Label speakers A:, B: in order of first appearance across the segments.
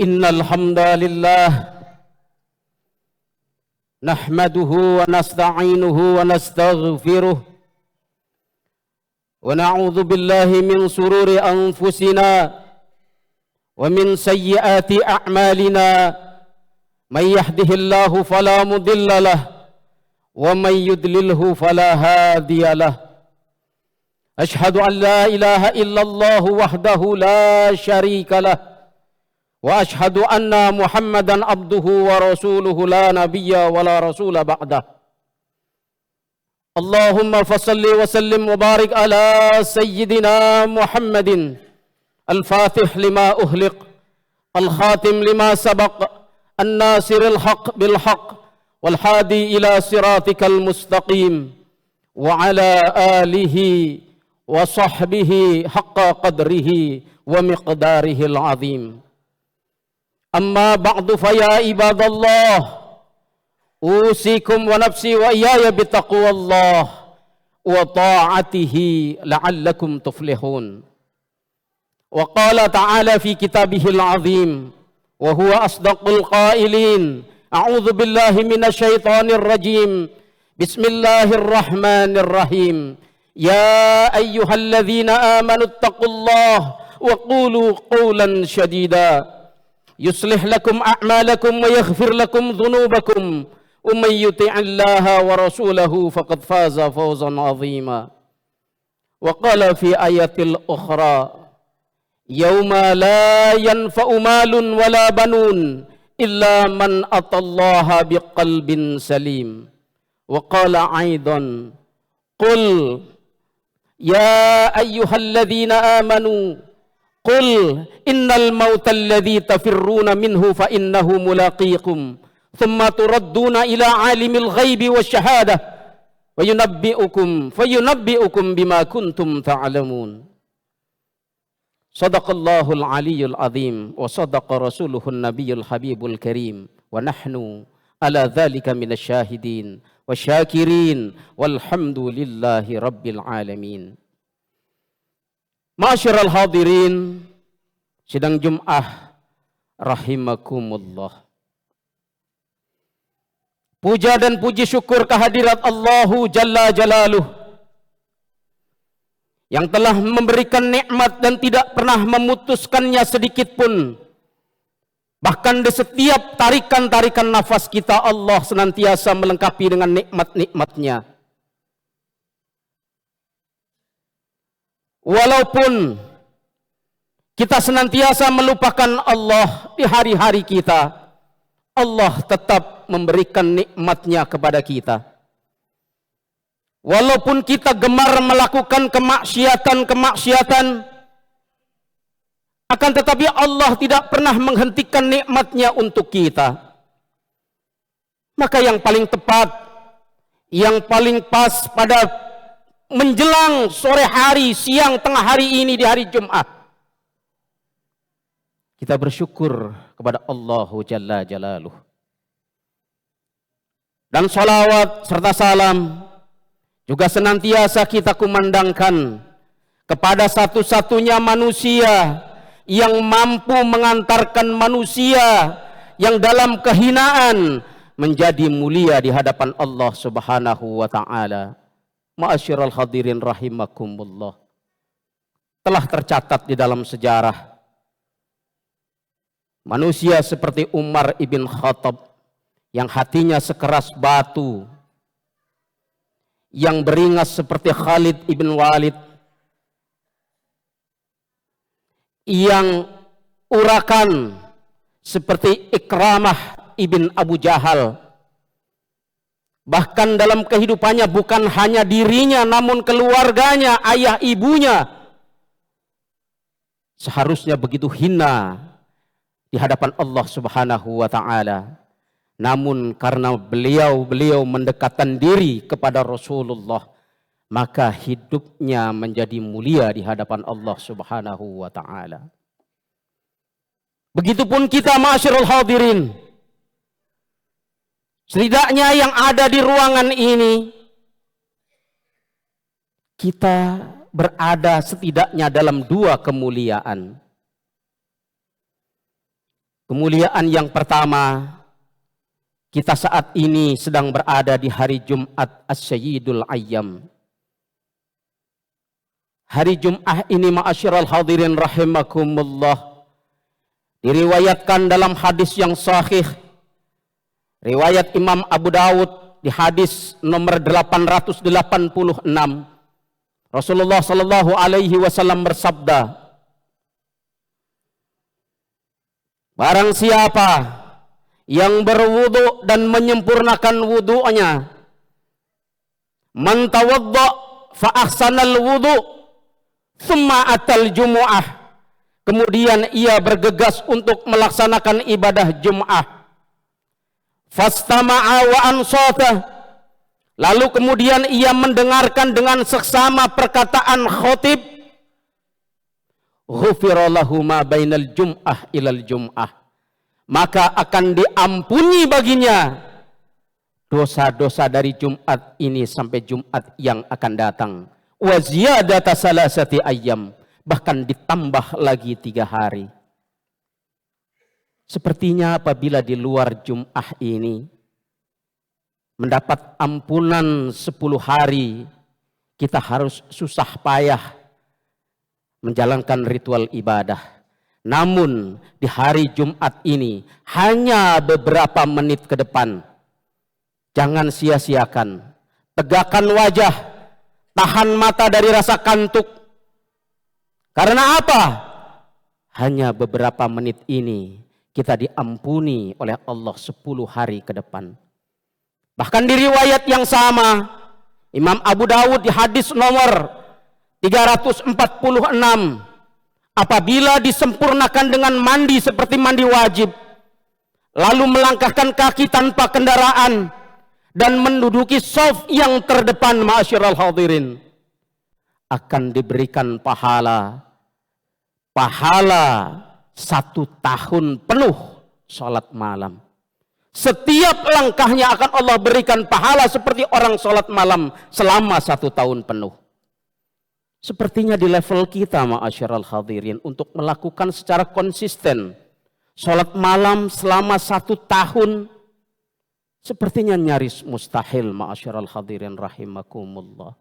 A: Innal hamdalillah nahmaduhu wa nasta'inuhu wa nastaghfiruh wa na'udzu billahi min sururi anfusina wa min sayyiati a'malina may yahdihillahu fala mudilla lahu wa may yudlilhu fala hadiya lahu. Ashhadu an la ilaha illallah wahdahu la syarika lahu wa ashhadu anna Muhammadan abduhu wa rasuluhu la nabiyya wa la rasula ba'dah. Allahumma fasalli wa sallim wa barik ala sayyidina Muhammadin al-fatih lima uhliq al-khatim lima sabaq an-nasiril haq bil haq wal hadi ila siratikal mustaqim wa ala alihi wa sahbihi haqqa qadrihi wa miqdarihi al-azim. Amma ba'du faya ibadallah usikum wa nafsi wa iyaya bitaqwallah wa ta'atihi la'allakum tuflihun. Wa qala ta'ala fi kitabihil azim wa huwa asdaqul qailin a'udzu billahi minasy syaithanir rajim bismillahirrahmanirrahim ya ayyuhalladzina amanu taqullaha wa qulu qawlan syadida yuslih lakum a'malakum wa yaghfir lakum dhunubakum wa may yuti'illaha wa rasulahu faqad faza fawzan 'azima. Wa qala fi ayatil ukhra yauma la yanfa'u malun wala banun illa man atallaha biqalbin salim. Wa qala aidan qul ya ayyuhalladzina amanu qul innal mautal ladzi tafirruna minhu fa innahu mulaqikum thumma turadduna ila alimil ghaibi wasyahadah wa yunabbi'ukum bima kuntum ta'lamun. Sadaqallahul aliyyul azim wa sadaqa rasuluhun nabiyyul habibul karim wa nahnu ala dzalika minasy syahidin wa syakirin walhamdulillahi rabbil alamin. Ma'asyiral hadirin sidang Jum'ah rahimakumullah. Puja dan puji syukur kehadirat Allahu Jalla Jalaluh yang telah memberikan nikmat dan tidak pernah memutuskannya sedikit pun. Bahkan di setiap tarikan-tarikan nafas kita Allah senantiasa melengkapi dengan nikmat-nikmatnya. Walaupun kita senantiasa melupakan Allah di hari-hari kita, Allah tetap memberikan nikmatnya kepada kita. Walaupun kita gemar melakukan kemaksiatan, akan tetapi Allah tidak pernah menghentikan nikmatnya untuk kita. Maka yang paling tepat, yang paling pas pada menjelang sore hari, siang, tengah hari ini di hari Jumat, kita bersyukur kepada Allahu Jalla Jalaluh. Dan salawat serta salam juga senantiasa kita kumandangkan kepada satu-satunya manusia yang mampu mengantarkan manusia yang dalam kehinaan menjadi mulia di hadapan Allah Subhanahu wa ta'ala. Ma'asyiral hadirin rahimakumullah. Telah tercatat di dalam sejarah manusia seperti Umar ibn Khattab yang hatinya sekeras batu, yang beringas seperti Khalid ibn Walid, yang urakan seperti Ikramah ibn Abu Jahal. Bahkan dalam kehidupannya bukan hanya dirinya namun keluarganya, ayah ibunya seharusnya begitu hina di hadapan Allah Subhanahu wa ta'ala. Namun karena beliau mendekatkan diri kepada Rasulullah, maka hidupnya menjadi mulia di hadapan Allah Subhanahu wa ta'ala. Begitupun kita ma'asyiral hadirin. Setidaknya yang ada di ruangan ini, kita berada setidaknya dalam dua kemuliaan. Kemuliaan yang pertama, kita saat ini sedang berada di hari Jumat As-Sayyidul Ayyam. Hari Jumat ini ma'asyiral hadirin rahimakumullah, diriwayatkan dalam hadis yang sahih, riwayat Imam Abu Dawud di hadis nomor 886. Rasulullah sallallahu alaihi wasallam bersabda, barang siapa yang berwudu dan menyempurnakan wudu'nya, man tawadda fa ahsanal wudu' thumma atal jumu'ah, kemudian ia bergegas untuk melaksanakan ibadah Jum'ah, fastama'a wa ansata, lalu kemudian ia mendengarkan dengan seksama perkataan khotib, ghufira lahu ma bainal jum'ah ilal jum'ah, maka akan diampuni baginya dosa-dosa dari Jumat ini sampai Jumat yang akan datang. Wa ziyadata salasati ayyam, bahkan ditambah lagi 3 hari. Sepertinya apabila di luar Jumat ini mendapat ampunan 10 hari, kita harus susah payah menjalankan ritual ibadah. Namun di hari Jumat ini hanya beberapa menit ke depan, jangan sia-siakan. Tegakkan wajah, tahan mata dari rasa kantuk. Karena apa? Hanya beberapa menit ini kita diampuni oleh Allah 10 hari ke depan. Bahkan di riwayat yang sama, Imam Abu Dawud di hadis nomor 346, apabila disempurnakan dengan mandi seperti mandi wajib, lalu melangkahkan kaki tanpa kendaraan dan menduduki shaf yang terdepan, ma'asyiral hadirin, akan diberikan pahala 1 tahun penuh sholat malam. Setiap langkahnya akan Allah berikan pahala seperti orang sholat malam selama 1 tahun penuh. Sepertinya di level kita, ma'asyiral hadirin, untuk melakukan secara konsisten sholat malam selama 1 tahun, sepertinya nyaris mustahil, ma'asyiral hadirin rahimakumullah.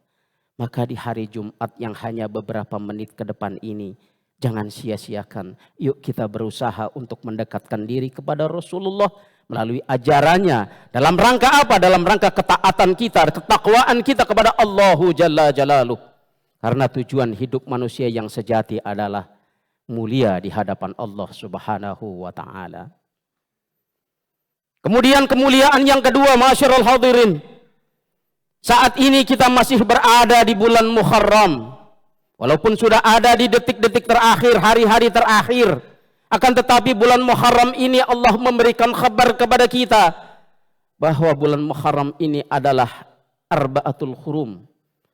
A: Maka di hari Jumat yang hanya beberapa menit ke depan ini, jangan sia-siakan. Yuk kita berusaha untuk mendekatkan diri kepada Rasulullah melalui ajarannya. Dalam rangka apa? Dalam rangka ketaatan kita, ketakwaan kita kepada Allahu Jalla Jalaluh. Karena tujuan hidup manusia yang sejati adalah mulia di hadapan Allah Subhanahu wa ta'ala. Kemudian kemuliaan yang kedua, ma'asyiral hadirin, saat ini kita masih berada di bulan Muharram. Walaupun sudah ada di detik-detik terakhir, hari-hari terakhir, akan tetapi bulan Muharram ini Allah memberikan kabar kepada kita bahwa bulan Muharram ini adalah Arba'atul Hurum,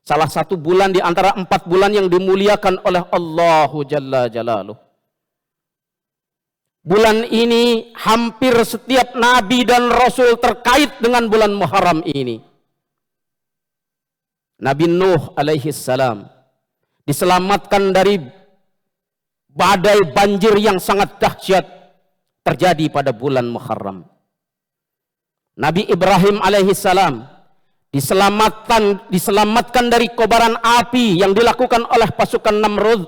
A: salah satu bulan di antara 4 bulan yang dimuliakan oleh Allahu Jalla Jalaluh. Bulan ini hampir setiap nabi dan rasul terkait dengan bulan Muharram ini. Nabi Nuh alaihi salam diselamatkan dari badai banjir yang sangat dahsyat terjadi pada bulan Muharram. Nabi Ibrahim alaihi salam diselamatkan dari kobaran api yang dilakukan oleh pasukan Namrud,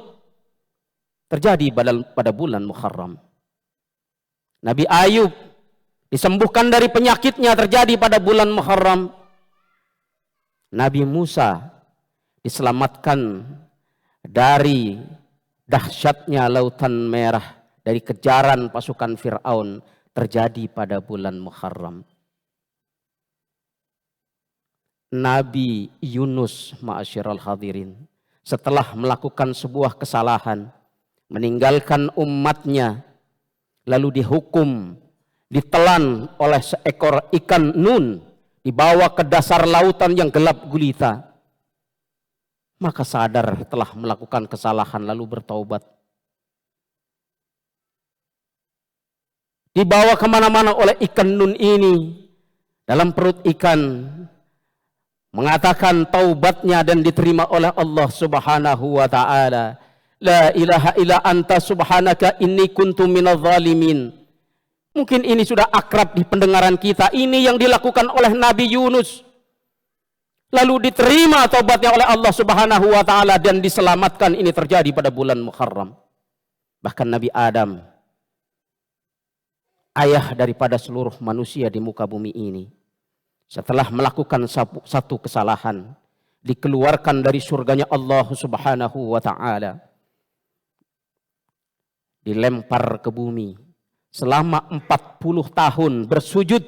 A: terjadi pada bulan Muharram. Nabi Ayub disembuhkan dari penyakitnya, terjadi pada bulan Muharram. Nabi Musa diselamatkan dari dahsyatnya lautan merah, dari kejaran pasukan Fir'aun, terjadi pada bulan Muharram. Nabi Yunus, ma'asyiral hadirin, setelah melakukan sebuah kesalahan, meninggalkan umatnya, lalu dihukum, ditelan oleh seekor ikan nun, dibawa ke dasar lautan yang gelap gulita. Maka sadar telah melakukan kesalahan lalu bertaubat. Dibawa kemana-mana oleh ikan nun ini, dalam perut ikan, mengatakan taubatnya dan diterima oleh Allah Subhanahu wa ta'ala. La ilaha illa anta subhanaka inni kuntu minadh dhalimin. Mungkin ini sudah akrab di pendengaran kita. Ini yang dilakukan oleh Nabi Yunus. Lalu diterima taubatnya oleh Allah Subhanahu wa taala dan diselamatkan. Ini terjadi pada bulan Muharram. Bahkan Nabi Adam, ayah daripada seluruh manusia di muka bumi ini, setelah melakukan satu kesalahan, dikeluarkan dari surganya Allah Subhanahu wa taala, dilempar ke bumi selama 40 tahun bersujud,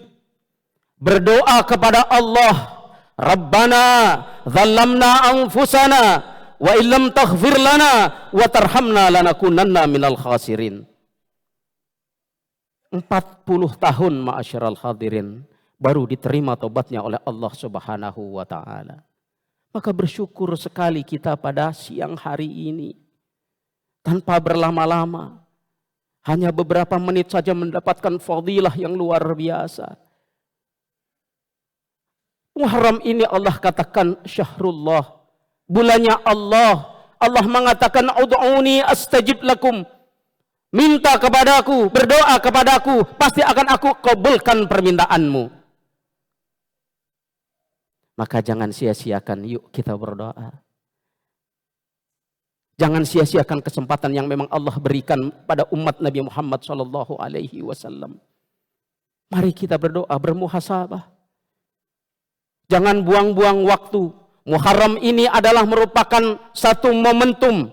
A: berdoa kepada Allah, Rabbana zalamna anfusana wa illam taghfir lana wa tarhamna lanakunanna minal khasirin. 40 tahun ma'asyiral hadirin baru diterima taubatnya oleh Allah Subhanahu wa taala. Maka bersyukur sekali kita pada siang hari ini, tanpa berlama-lama, hanya beberapa menit saja mendapatkan fadilah yang luar biasa. Muharram ini Allah katakan syahrullah, bulannya Allah. Allah mengatakan ud'uni astajib lakum, minta kepadaku, berdoa kepadaku, pasti akan aku kabulkan permintaanmu. Maka jangan sia-siakan, yuk kita berdoa. Jangan sia-siakan kesempatan yang memang Allah berikan pada umat Nabi Muhammad SAW. Mari kita berdoa, bermuhasabah. Jangan buang-buang waktu. Muharram ini adalah merupakan satu momentum.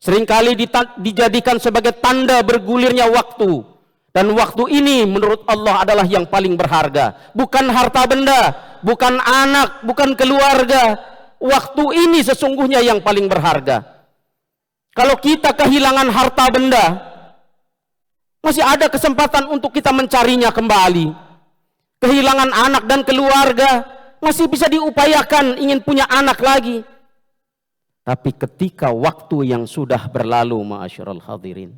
A: Seringkali dijadikan sebagai tanda bergulirnya waktu. Dan waktu ini menurut Allah adalah yang paling berharga. Bukan harta benda, bukan anak, bukan keluarga. Waktu ini sesungguhnya yang paling berharga. Kalau kita kehilangan harta benda, masih ada kesempatan untuk kita mencarinya kembali. Kehilangan anak dan keluarga, masih bisa diupayakan ingin punya anak lagi. Tapi ketika waktu yang sudah berlalu, ma'asyiral hadirin,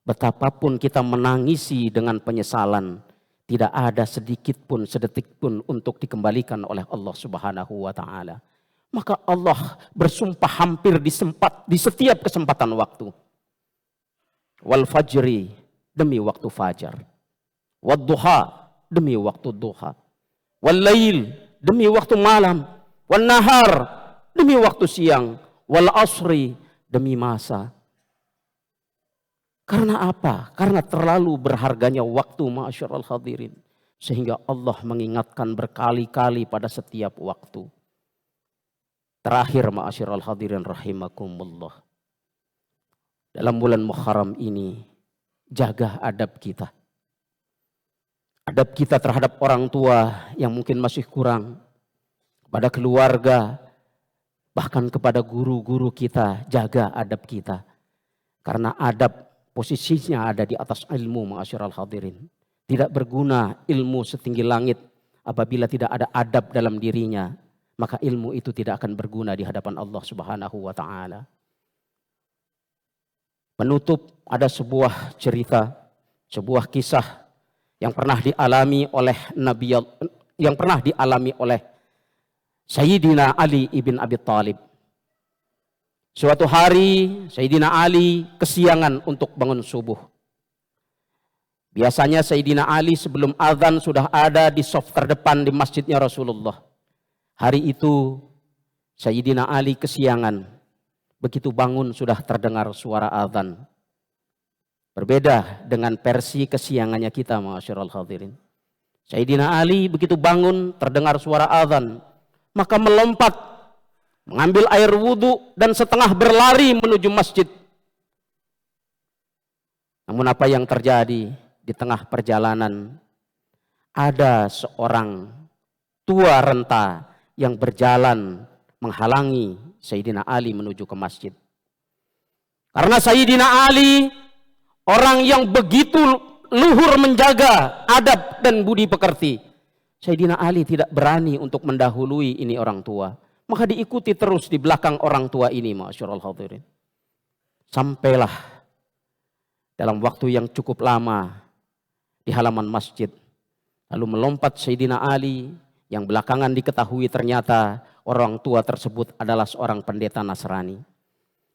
A: betapapun kita menangisi dengan penyesalan, tidak ada sedikit pun, sedetik pun untuk dikembalikan oleh Allah Subhanahu wa taala. Maka Allah bersumpah hampir di setiap kesempatan waktu. Wal fajri, demi waktu fajar. Wad duha, demi waktu duha. Wal lail, demi waktu malam. Wan nahar, demi waktu siang. Wal asri, demi masa. Karena apa? Karena terlalu berharganya waktu, ma'asyiral hadirin. Sehingga Allah mengingatkan berkali-kali pada setiap waktu. Terakhir, ma'asyiral hadirin rahimakumullah. Dalam bulan Muharram ini, jaga adab kita. Adab kita terhadap orang tua yang mungkin masih kurang. Kepada keluarga, bahkan kepada guru-guru kita, jaga adab kita. Karena adab posisinya ada di atas ilmu, ma'asyiral hadirin. Tidak berguna ilmu setinggi langit apabila tidak ada adab dalam dirinya. Maka ilmu itu tidak akan berguna di hadapan Allah Subhanahu wa taala. Penutup, ada sebuah cerita, sebuah kisah yang pernah dialami oleh Sayyidina Ali ibn Abi Thalib. Suatu hari Sayyidina Ali kesiangan untuk bangun subuh. Biasanya Sayyidina Ali sebelum azan sudah ada di shaf terdepan di masjidnya Rasulullah. Hari itu Sayyidina Ali kesiangan. Begitu bangun sudah terdengar suara azan. Berbeda dengan versi kesiangannya kita, ma'asyiral hadirin. Sayyidina Ali begitu bangun terdengar suara azan, maka melompat, mengambil air wudhu dan setengah berlari menuju masjid. Namun apa yang terjadi di tengah perjalanan? Ada seorang tua renta yang berjalan menghalangi Sayyidina Ali menuju ke masjid. Karena Sayyidina Ali orang yang begitu luhur menjaga adab dan budi pekerti, Sayyidina Ali tidak berani untuk mendahului ini orang tua. Maka diikuti terus di belakang orang tua ini, ma'asyiral hadirin. Sampailah dalam waktu yang cukup lama di halaman masjid. Lalu melompat Sayyidina Ali yang belakangan diketahui ternyata orang tua tersebut adalah seorang pendeta Nasrani.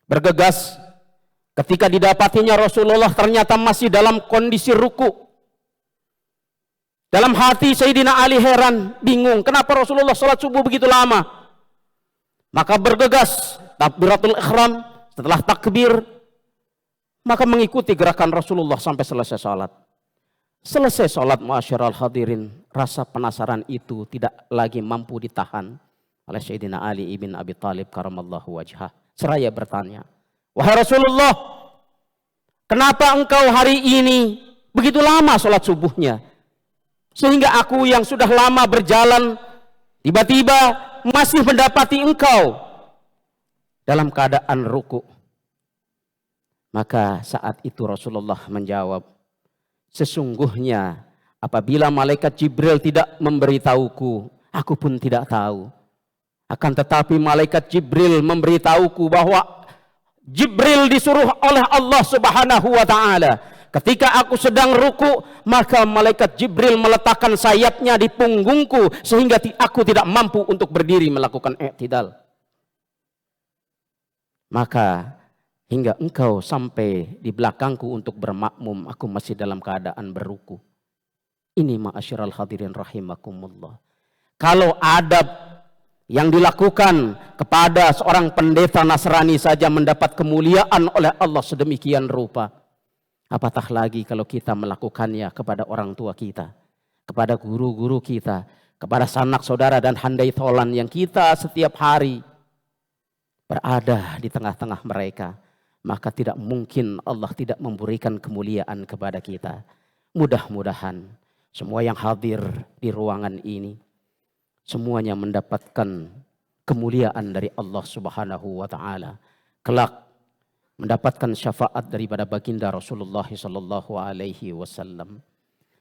A: Bergegas ketika didapatinya Rasulullah ternyata masih dalam kondisi ruku. Dalam hati Sayyidina Ali heran, bingung, kenapa Rasulullah sholat subuh begitu lama? Maka bergegas takbiratul ihram, setelah takbir maka mengikuti gerakan Rasulullah sampai selesai sholat. Selesai sholat, ma'asyiral hadirin, rasa penasaran itu tidak lagi mampu ditahan oleh Sayyidina Ali ibn Abi Thalib karamallahu wajhah. Seraya bertanya, wahai Rasulullah, kenapa engkau hari ini begitu lama sholat subuhnya? Sehingga aku yang sudah lama berjalan tiba-tiba masih mendapati engkau dalam keadaan ruku. Maka saat itu Rasulullah menjawab, sesungguhnya apabila malaikat Jibril tidak memberitahuku, aku pun tidak tahu. Akan tetapi malaikat Jibril memberitahuku bahwa Jibril disuruh oleh Allah Subhanahu wa ta'ala. Ketika aku sedang ruku, maka malaikat Jibril meletakkan sayapnya di punggungku sehingga aku tidak mampu untuk berdiri melakukan i'tidal. Maka hingga engkau sampai di belakangku untuk bermakmum, aku masih dalam keadaan berruku. Ini ma'asyiral hadirin rahimakumullah. Kalau adab yang dilakukan kepada seorang pendeta Nasrani saja mendapat kemuliaan oleh Allah sedemikian rupa, apatah lagi kalau kita melakukannya kepada orang tua kita, kepada guru-guru kita, kepada sanak saudara dan handai tolan yang kita setiap hari berada di tengah-tengah mereka. Maka tidak mungkin Allah tidak memberikan kemuliaan kepada kita. Mudah-mudahan semua yang hadir di ruangan ini, semuanya mendapatkan kemuliaan dari Allah Subhanahu wa ta'ala. Kelak mendapatkan syafaat daripada baginda Rasulullah sallallahu alaihi wasallam.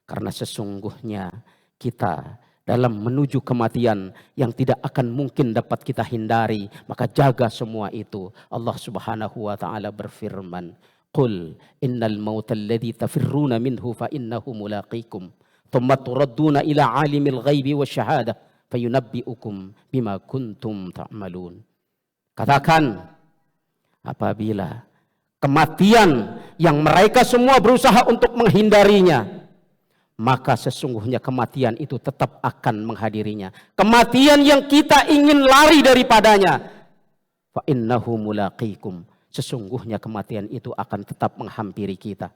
A: Karena sesungguhnya kita dalam menuju kematian yang tidak akan mungkin dapat kita hindari, maka jaga semua itu. Allah Subhanahu wa ta'ala berfirman, qul innal mauta alladhi tafirruna minhu fa innahu mulaqikum thumma turadduna ila alimil ghaibi wasyahadah fayunabbi'ukum bima kuntum ta'malun. Katakan, apabila kematian yang mereka semua berusaha untuk menghindarinya, maka sesungguhnya kematian itu tetap akan menghadirinya. Kematian yang kita ingin lari daripadanya, fa innahu mulaqikum, sesungguhnya kematian itu akan tetap menghampiri kita.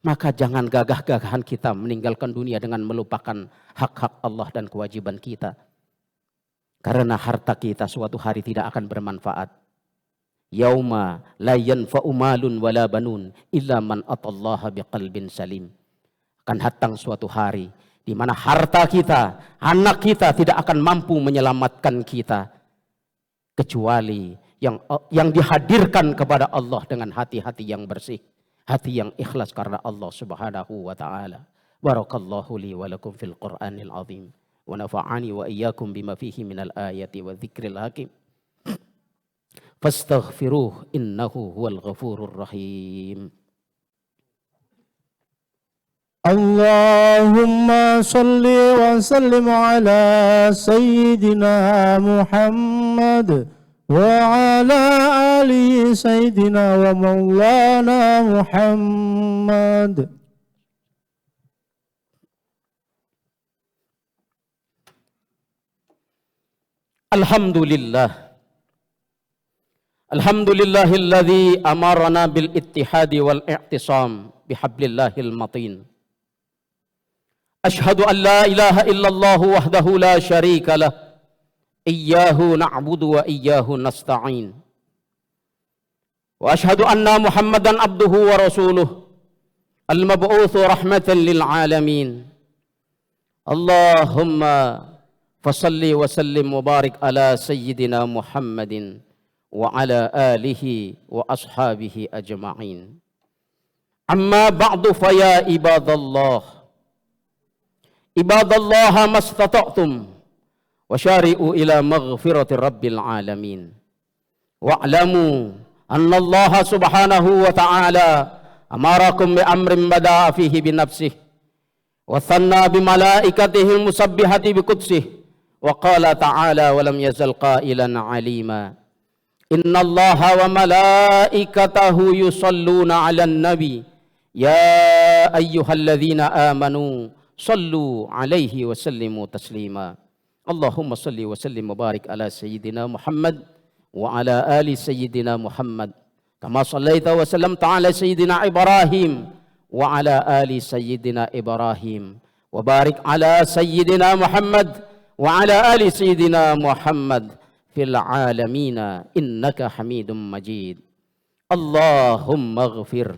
A: Maka jangan gagah-gagahan kita meninggalkan dunia dengan melupakan hak-hak Allah dan kewajiban kita. Karena harta kita suatu hari tidak akan bermanfaat. Yauma la yanfa'u malun wala banun illa man atallaha biqalbin salim. Akan datang suatu hari di mana harta kita, anak kita tidak akan mampu menyelamatkan kita kecuali yang dihadirkan kepada Allah dengan hati-hati yang bersih, hati yang ikhlas karena Allah Subhanahu wa ta'ala. Barakallahu li wa lakum fil Qur'anil azim wa nafa'ani wa iyyakum bima fihi minal ayati wa dzikril hakim. Fastaghfiruh innahu huwal ghafurur rahim.
B: Allahumma salli wa sallim ala Sayyidina Muhammad wa ala ali Sayyidina wa maulana Muhammad.
A: Alhamdulillah. Alhamdulillahilladzi amarana bil ittihadi wal i'tisam bihablillahil matin. Ashhadu an la ilaha illallah wahdahu la syarika lah. Iyyahu na'budu wa iyyahu nasta'in. Wa ashhadu anna Muhammadan abduhu wa rasuluh al-mab'utsu rahmatan lil alamin. Allahumma fasalli wa sallim wa barik ala sayyidina Muhammadin wa ala alihi wa ashabihi ajma'in. Amma ba'du fa ya ibadallah. Ibadallah mastata'tum wa syari'u ila maghfirati rabbil alamin. Wa'lamu anna Allah subhanahu wa ta'ala amarakum bi amrin bada'a fihi bi nafsihi wa thanna bi malaikatihi musabbihati bi qudsih wa qala ta'ala wa lam yazal qailan alima. Inna Allah wa malaikatahu yusalluna 'alan nabi ya ayyuhalladzina amanu صلوا عليه وسلموا تسليما. اللهم صل وسلم وبارك على سيدنا محمد وعلى آل سيدنا محمد كما صليت وسلمت على سيدنا إبراهيم وعلى آل سيدنا إبراهيم وبارك على سيدنا محمد وعلى آل سيدنا محمد في العالمين إنك حميد مجيد. اللهم اغفر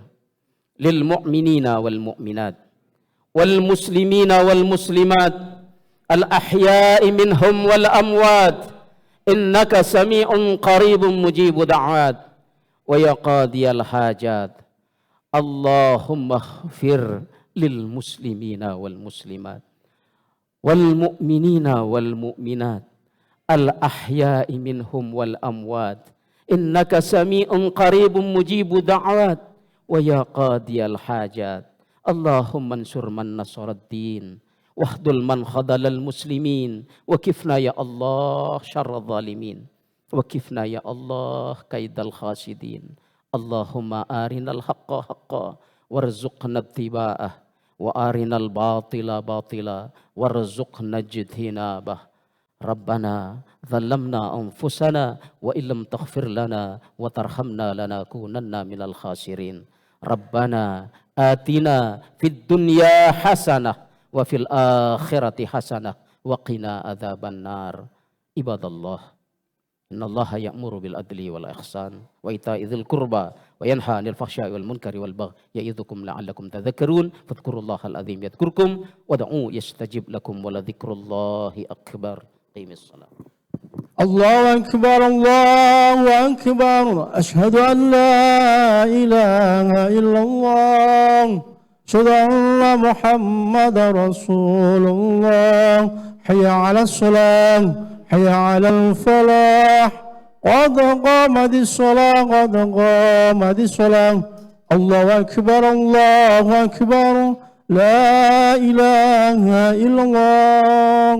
A: للمؤمنين والمؤمنات والمسلمين والمسلمات الأحياء منهم والأموات إنك سميع قريب مجيب دعوات ويا قاضي الحاجات. اللهم اغفر للمسلمين والمسلمات والمؤمنين والمؤمنات الأحياء منهم والأموات إنك سميع قريب مجيب دعوات ويا قاضي الحاجات. اللهم انصر من نصر الدين واخذل من خذل المسلمين وكفنا يا الله شر الظالمين وكفنا يا الله كيد الخاسدين. اللهم أرنا الحق حقا وارزقنا اتباعه وأرنا الباطل باطلا وارزقنا اجتنابه. ربنا ظلمنا أنفسنا وإن لم تغفر لنا وترحمنا لنكونن من الخاسرين. ربنا آتنا في الدنيا حسنة وفي الآخرة حسنة وقنا عذاب النار. عباد الله إن الله يأمر بالعدل والإحسان وإيتاء ذي القربى وينهى عن الفحشاء والمنكر والبغي يعظكم لعلكم تذكرون. فاذكروا الله العظيم يذكركم ودعوه يستجب لكم ولذكر الله أكبر. قيم الصلاة.
B: الله أكبر الله أكبر أشهد أن لا إله إلا الله أشهد أن محمد رسول الله. حي على الصلاة حي على الفلاح قد قامت الصلاة قد قامت الصلاة. الله أكبر الله أكبر لا إله إلا الله.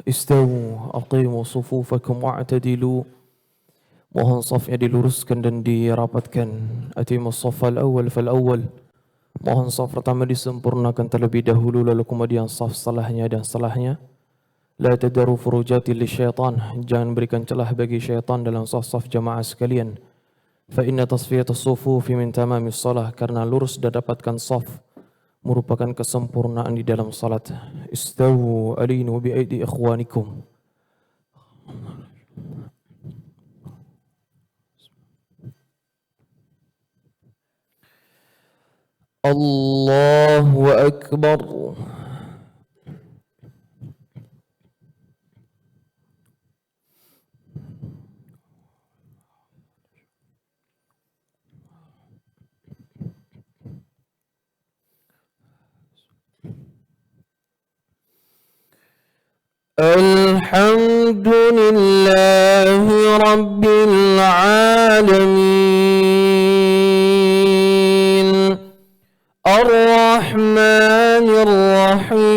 C: Istawu aqimu sufufakum wa'tadilu. Mohon safnya diluruskan dan dirapatkan. Atimus safal awal fal awal. Mohon saf pertama disempurnakan terlebih dahulu lalu kemudian saf setelahnya dan setelahnya. La tadaru furujati lisyaitan. Jangan berikan celah bagi syaitan dalam saf-saf jamaah sekalian. Fa inna tasfiyatus sufufi min tamamis salah. Karena lurus dan dapatkan saf merupakan kesempurnaan di dalam salat. Istawu alinu bi aidi ikhwanikum. Allahu akbar. Alhamdulillahi Rabbil Alamin Ar-Rahmanir Rahim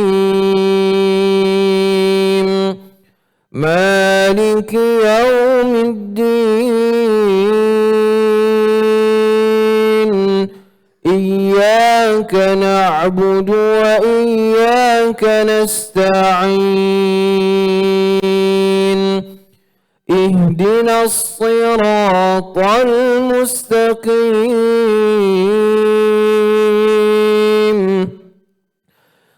C: Maliki Yawmiddin Iyyaka na'budu wa iyyaka nasta'in اهدنا الصراط المستقيم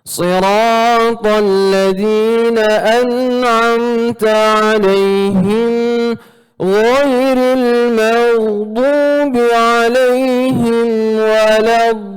C: صراط الذين أنعمت عليهم غير المغضوب عليهم ولا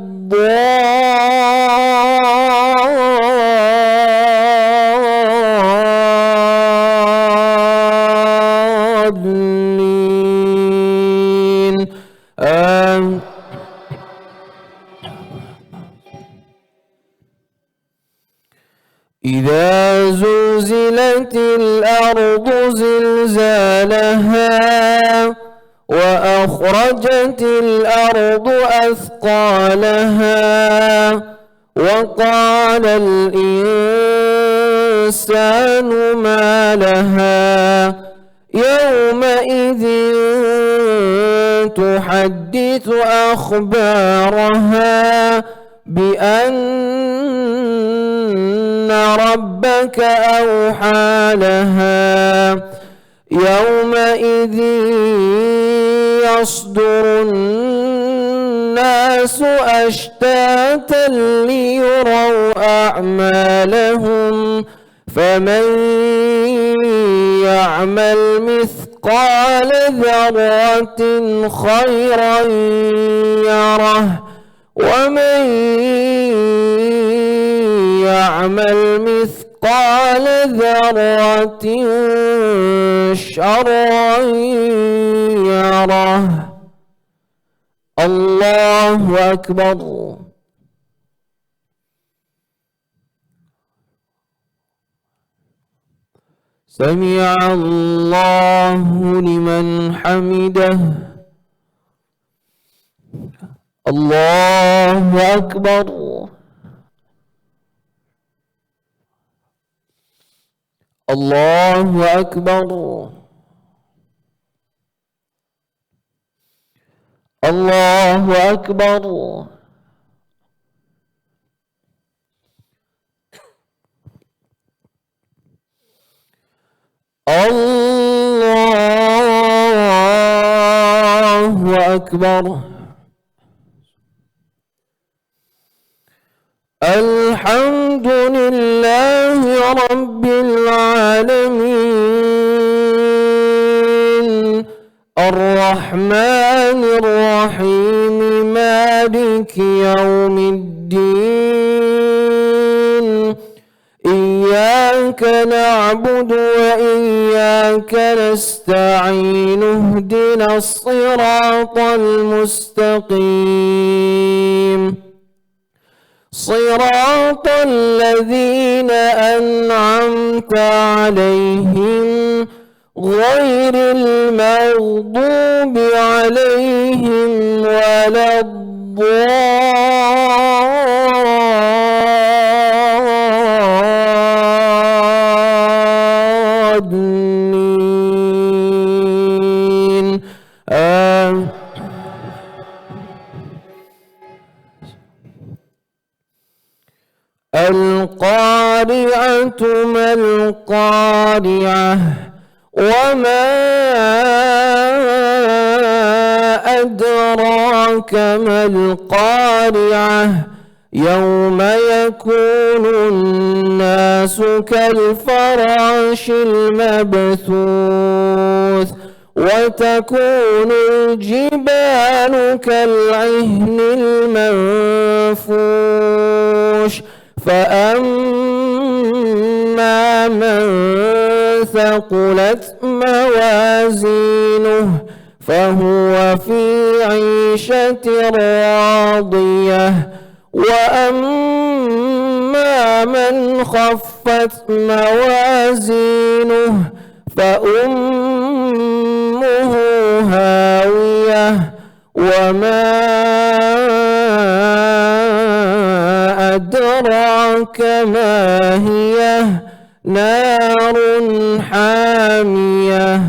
C: إذا زلزلت الأرض زلزالها وأخرجت الأرض أثقالها وقال الإنسان ما لها يومئذ تحدث أخبارها بأن ربك أوحى لها يومئذ يصدر الناس أشتاتا ليروا أعمالهم فمن يعمل مثقال ذرة خيرا يره ومن يعمل مثقال ذرة شرا يره. الله أكبر. سمع الله لمن حمده. الله أكبر. الله أكبر. الله أكبر. الله أكبر. الحمد لله رب العالمين الرحمن الرحيم مالك يوم الدين إياك نعبد وإياك نستعين اهدنا الصراط المستقيم صراط الذين أنعمت عليهم غير المغضوب عليهم ولا الضالين القارعة ما القارعة وما أدراك ما القارعة يوم يكون الناس كالفراش المبثوث وتكون الجبال كالعهن المنفوش فأما من ثقلت موازينه فهو في عيشة راضية وأما من خفت موازينه فأمه هاوية وما أدراك ما هي نار حامية.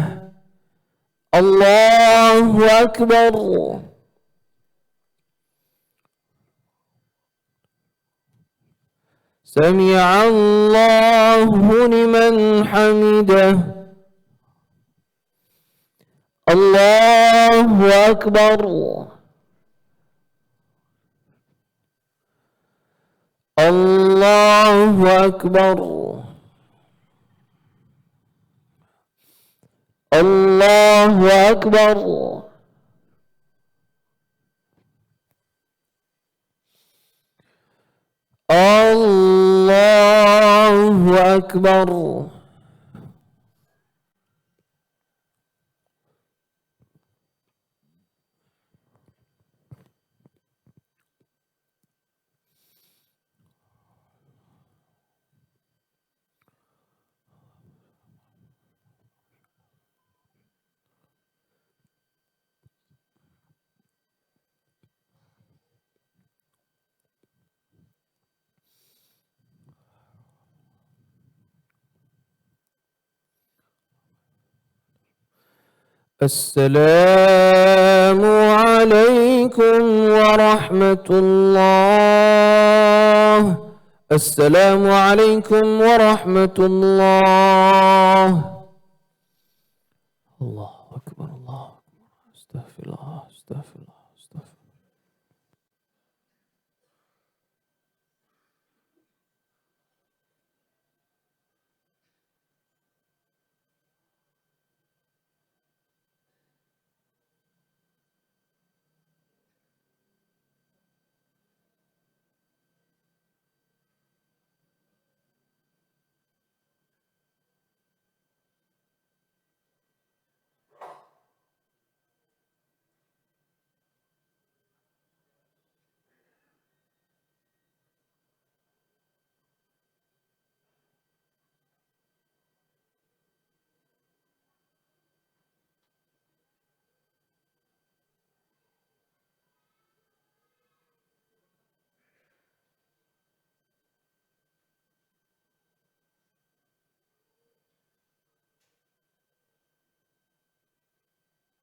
C: الله أكبر. سمع الله لمن حمده. الله أكبر. الله أكبر. الله أكبر. الله أكبر. السلام عليكم ورحمة الله. السلام عليكم ورحمة الله. الله أكبر الله أكبر. استغفر الله.